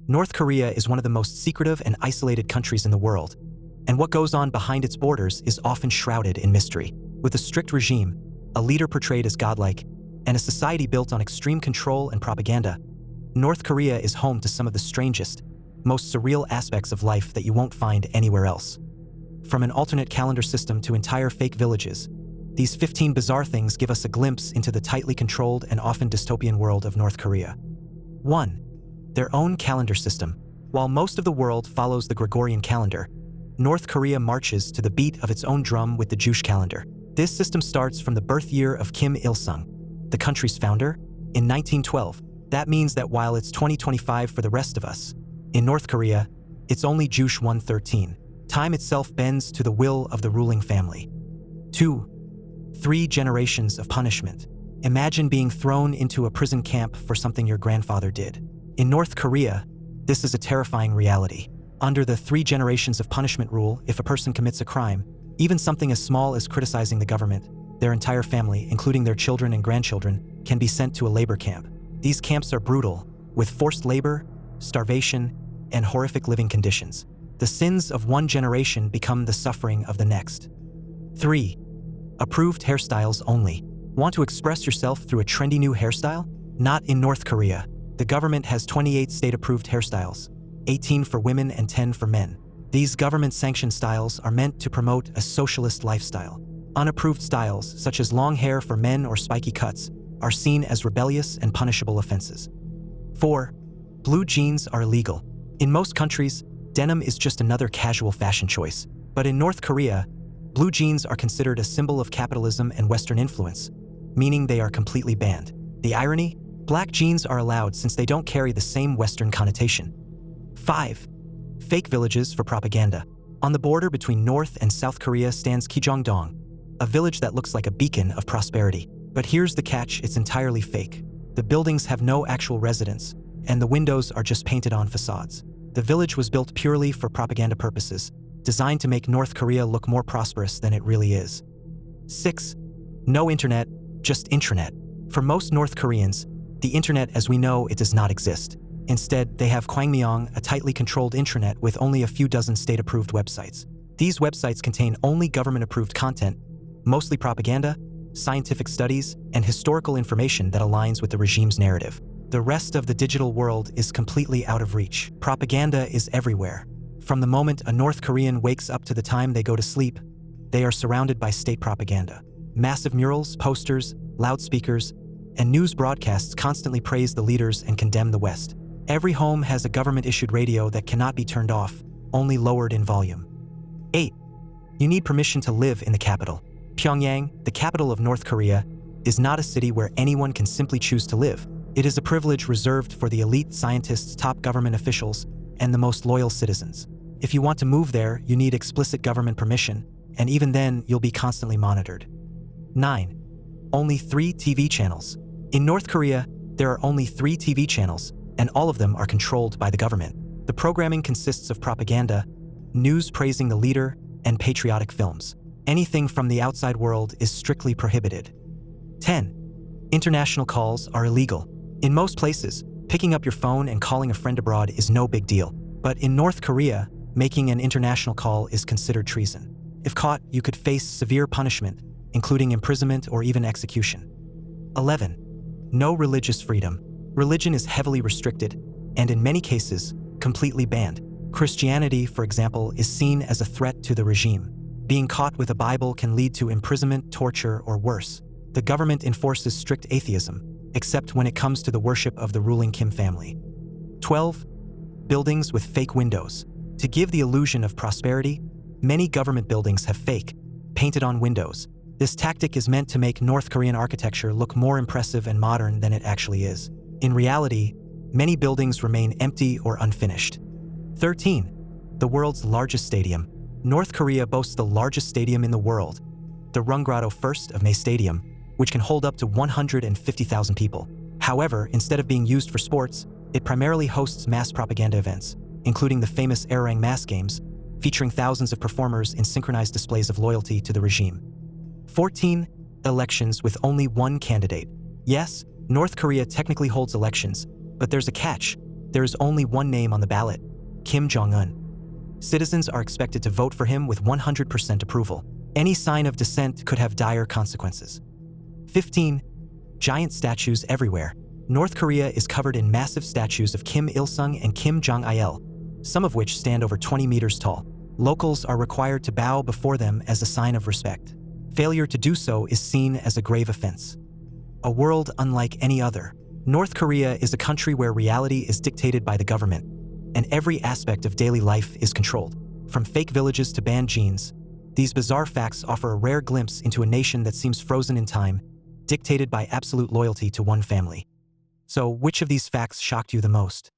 North Korea is one of the most secretive and isolated countries in the world, and what goes on behind its borders is often shrouded in mystery. With a strict regime, a leader portrayed as godlike, and a society built on extreme control and propaganda, North Korea is home to some of the strangest, most surreal aspects of life that you won't find anywhere else. From an alternate calendar system to entire fake villages, these 15 bizarre things give us a glimpse into the tightly controlled and often dystopian world of North Korea. 1. Their own calendar system. While most of the world follows the Gregorian calendar, North Korea marches to the beat of its own drum with the Jewish calendar. This system starts from the birth year of Kim Il-sung, the country's founder, in 1912. That means that while it's 2025 for the rest of us, in North Korea, it's only Jewish 113. Time itself bends to the will of the ruling family. 2. 3 generations of punishment. Imagine being thrown into a prison camp for something your grandfather did. In North Korea, this is a terrifying reality. Under the 3 generations of punishment rule, if a person commits a crime, even something as small as criticizing the government, their entire family, including their children and grandchildren, can be sent to a labor camp. These camps are brutal, with forced labor, starvation, and horrific living conditions. The sins of one generation become the suffering of the next. 3. Approved hairstyles only. Want to express yourself through a trendy new hairstyle? Not in North Korea. The government has 28 state-approved hairstyles, 18 for women and 10 for men. These government-sanctioned styles are meant to promote a socialist lifestyle. Unapproved styles, such as long hair for men or spiky cuts, are seen as rebellious and punishable offenses. 4. Blue jeans are illegal. In most countries, denim is just another casual fashion choice. But in North Korea, blue jeans are considered a symbol of capitalism and Western influence, meaning they are completely banned. The irony? Black jeans are allowed since they don't carry the same Western connotation. 5. Fake villages for propaganda. On the border between North and South Korea stands Kijongdong, a village that looks like a beacon of prosperity. But here's the catch, it's entirely fake. The buildings have no actual residents, and the windows are just painted on facades. The village was built purely for propaganda purposes, designed to make North Korea look more prosperous than it really is. 6. No internet, just intranet. For most North Koreans, the internet as we know it does not exist. Instead, they have Kwangmyeong, a tightly controlled intranet with only a few dozen state-approved websites. These websites contain only government-approved content, mostly propaganda, scientific studies, and historical information that aligns with the regime's narrative. The rest of the digital world is completely out of reach. Propaganda is everywhere. From the moment a North Korean wakes up to the time they go to sleep, they are surrounded by state propaganda. Massive murals, posters, loudspeakers, and news broadcasts constantly praise the leaders and condemn the West. Every home has a government-issued radio that cannot be turned off, only lowered in volume. 8. You need permission to live in the capital. Pyongyang, the capital of North Korea, is not a city where anyone can simply choose to live. It is a privilege reserved for the elite scientists, top government officials, and the most loyal citizens. If you want to move there, you need explicit government permission, and even then, you'll be constantly monitored. 9. Only 3 TV channels. In North Korea, there are only 3 TV channels, and all of them are controlled by the government. The programming consists of propaganda, news praising the leader, and patriotic films. Anything from the outside world is strictly prohibited. 10. International calls are illegal. In most places, picking up your phone and calling a friend abroad is no big deal. But in North Korea, making an international call is considered treason. If caught, you could face severe punishment, including imprisonment or even execution. 11. No religious freedom. Religion is heavily restricted, and in many cases, completely banned. Christianity, for example, is seen as a threat to the regime. Being caught with a Bible can lead to imprisonment, torture, or worse. The government enforces strict atheism, except when it comes to the worship of the ruling Kim family. 12. Buildings with fake windows. To give the illusion of prosperity, many government buildings have fake, painted-on windows. This tactic is meant to make North Korean architecture look more impressive and modern than it actually is. In reality, many buildings remain empty or unfinished. 13. The world's largest stadium. North Korea boasts the largest stadium in the world, the Rungrado 1st of May Stadium, which can hold up to 150,000 people. However, instead of being used for sports, it primarily hosts mass propaganda events, including the famous Arirang mass games, featuring thousands of performers in synchronized displays of loyalty to the regime. 14. Elections with only one candidate. Yes, North Korea technically holds elections, but there's a catch. There is only one name on the ballot: Kim Jong-un. Citizens are expected to vote for him with 100% approval. Any sign of dissent could have dire consequences. 15. Giant statues everywhere. North Korea is covered in massive statues of Kim Il-sung and Kim Jong-il, some of which stand over 20 meters tall. Locals are required to bow before them as a sign of respect. Failure to do so is seen as a grave offense. A world unlike any other. North Korea is a country where reality is dictated by the government, and every aspect of daily life is controlled. From fake villages to banned genes, these bizarre facts offer a rare glimpse into a nation that seems frozen in time, dictated by absolute loyalty to one family. So, which of these facts shocked you the most?